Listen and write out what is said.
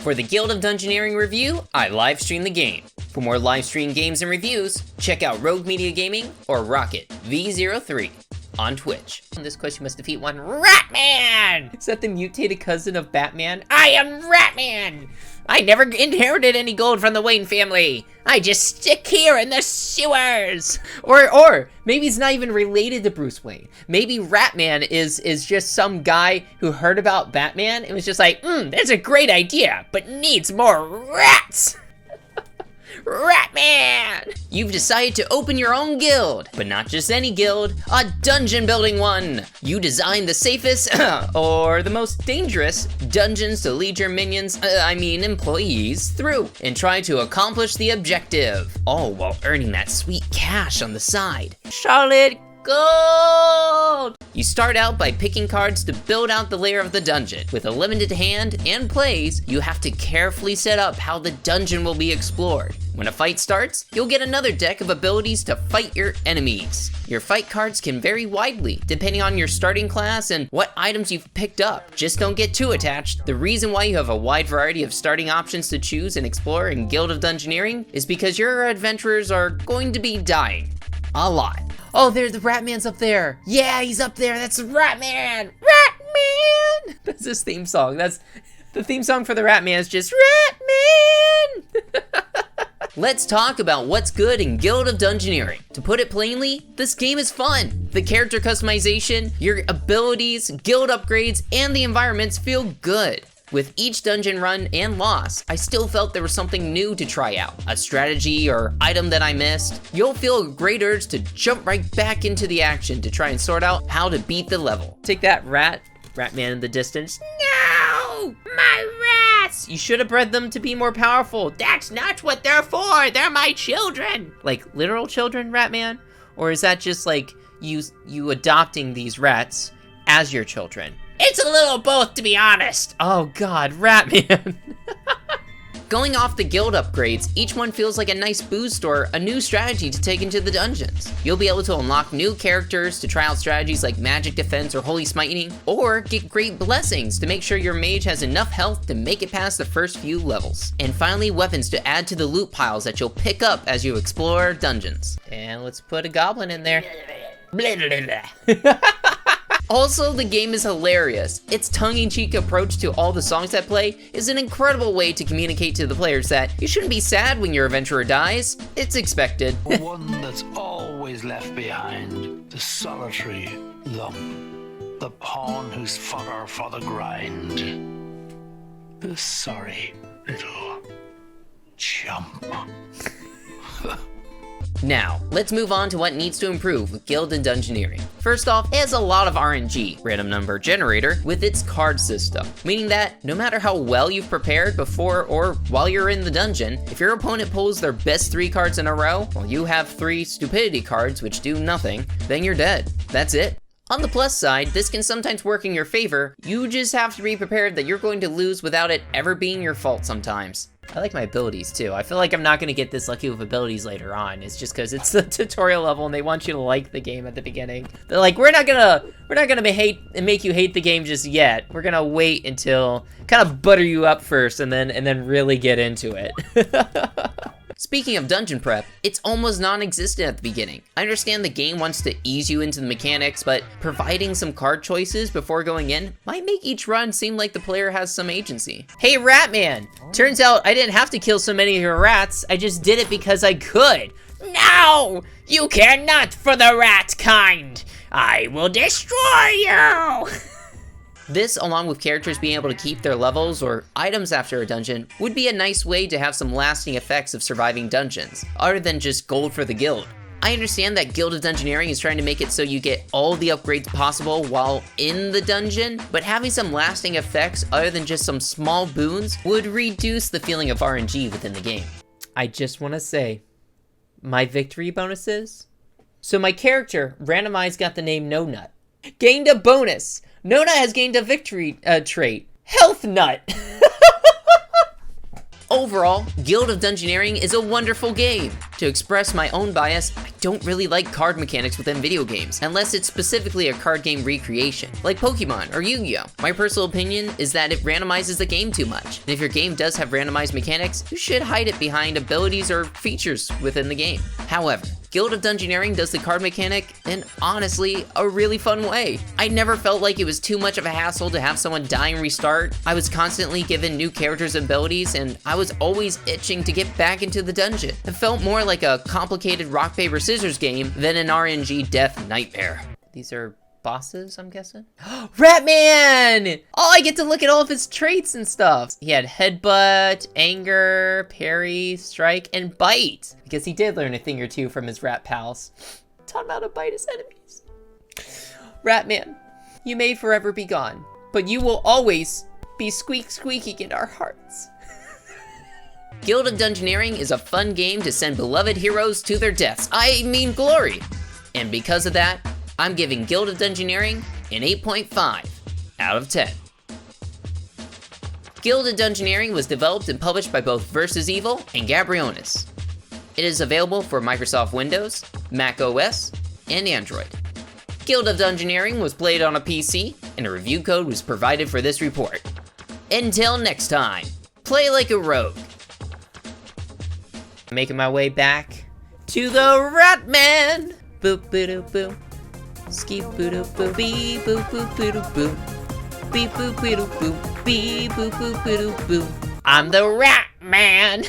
For the Guild of Dungeoneering review, I live stream the game. For more live stream games and reviews, check out Rogue Media Gaming or Rocket V03 on Twitch. In this quest, you must defeat one RATMAN! Is that the mutated cousin of Batman? I am RATMAN! I never inherited any gold from the Wayne family. I just stick here in the sewers. Or maybe he's not even related to Bruce Wayne. Maybe RATMAN is just some guy who heard about Batman and was just like, that's a great idea, but needs more rats. RATMAN! You've decided to open your own guild, but not just any guild, a dungeon building one. You designed the safest, or the most dangerous, dungeons to lead your minions, employees, through, and try to accomplish the objective, all while earning that sweet cash on the side. Solid gold! You start out by picking cards to build out the layer of the dungeon. With a limited hand and plays, you have to carefully set up how the dungeon will be explored. When a fight starts, you'll get another deck of abilities to fight your enemies. Your fight cards can vary widely, depending on your starting class and what items you've picked up. Just don't get too attached. The reason why you have a wide variety of starting options to choose and explore in Guild of Dungeoneering is because your adventurers are going to be dying. A lot. Oh, there's the RATMAN's up there. Yeah, he's up there. That's RATMAN. RATMAN. That's his theme song. That's the theme song for the RATMAN is just RATMAN. Let's talk about what's good in Guild of Dungeoneering. To put it plainly, this game is fun. The character customization, your abilities, guild upgrades, and the environments feel good. With each dungeon run and loss, I still felt there was something new to try out, a strategy or item that I missed. You'll feel a great urge to jump right back into the action to try and sort out how to beat the level. Take that, RATMAN in the distance. No! My rats! You should have bred them to be more powerful. That's not what they're for! They're my children! Like, literal children, RATMAN? Or is that just like, you adopting these rats as your children? It's a little both, to be honest. Oh god, RATMAN. Going off the guild upgrades, each one feels like a nice boost or a new strategy to take into the dungeons. You'll be able to unlock new characters to try out strategies like magic defense or holy smiting, or get great blessings to make sure your mage has enough health to make it past the first few levels. And finally, weapons to add to the loot piles that you'll pick up as you explore dungeons. And let's put a goblin in there. Also, the game is hilarious. Its tongue-in-cheek approach to all the songs that play is an incredible way to communicate to the players that you shouldn't be sad when your adventurer dies. It's expected. One that's always left behind, the solitary lump, the pawn who's fodder for the grind, the sorry little chump. Now, let's move on to what needs to improve with Guild and Dungeoneering. First off, it has a lot of RNG, random number generator, with its card system, meaning that no matter how well you've prepared before or while you're in the dungeon, if your opponent pulls their best 3 cards in a row, while you have 3 stupidity cards which do nothing, then you're dead. That's it. On the plus side, this can sometimes work in your favor. You just have to be prepared that you're going to lose without it ever being your fault sometimes. I like my abilities too. I feel like I'm not gonna get this lucky with abilities later on. It's just because it's the tutorial level and they want you to like the game at the beginning. They're like, we're not gonna make you hate the game just yet. We're gonna wait until kind of butter you up first and then really get into it. Speaking of dungeon prep, it's almost non-existent at the beginning. I understand the game wants to ease you into the mechanics, but providing some card choices before going in might make each run seem like the player has some agency. Hey RATMAN! Turns out I didn't have to kill so many of your rats, I just did it because I could. No! You cannot for the rat kind! I will destroy you! This, along with characters being able to keep their levels or items after a dungeon, would be a nice way to have some lasting effects of surviving dungeons, other than just gold for the guild. I understand that Guild of Dungeoneering is trying to make it so you get all the upgrades possible while in the dungeon, but having some lasting effects other than just some small boons would reduce the feeling of RNG within the game. I just want to say, my victory bonuses? So my character, randomized, got the name No Nut. Gained a bonus! Nona has gained a victory trait. Health Nut! Overall, Guild of Dungeoneering is a wonderful game. To express my own bias, I don't really like card mechanics within video games, unless it's specifically a card game recreation, like Pokemon or Yu-Gi-Oh! My personal opinion is that it randomizes the game too much, and if your game does have randomized mechanics, you should hide it behind abilities or features within the game. However, Guild of Dungeoneering does the card mechanic in, honestly, a really fun way. I never felt like it was too much of a hassle to have someone die and restart. I was constantly given new characters and abilities, and I was always itching to get back into the dungeon. It felt more like a complicated rock, paper, scissors game than an RNG death nightmare. These are bosses, I'm guessing? RATMAN! Oh, I get to look at all of his traits and stuff. He had headbutt, anger, parry, strike, and bite. Because he did learn a thing or two from his rat pals. Taught him how to bite his enemies. RATMAN, you may forever be gone, but you will always be squeaking in our hearts. Guild of Dungeoneering is a fun game to send beloved heroes to their deaths. I mean glory. And because of that, I'm giving Guild of Dungeoneering an 8.5 out of 10. Guild of Dungeoneering was developed and published by both Versus Evil and Gambrinous. It is available for Microsoft Windows, Mac OS, and Android. Guild of Dungeoneering was played on a PC, and a review code was provided for this report. Until next time, play like a rogue. Making my way back to the RATMAN. Boop boop boop. Ski boo doo boo bee boo boo boo doo boo. Bee boo boo doo boo. Bee boo boo boo doo boo. I'm the RATMAN.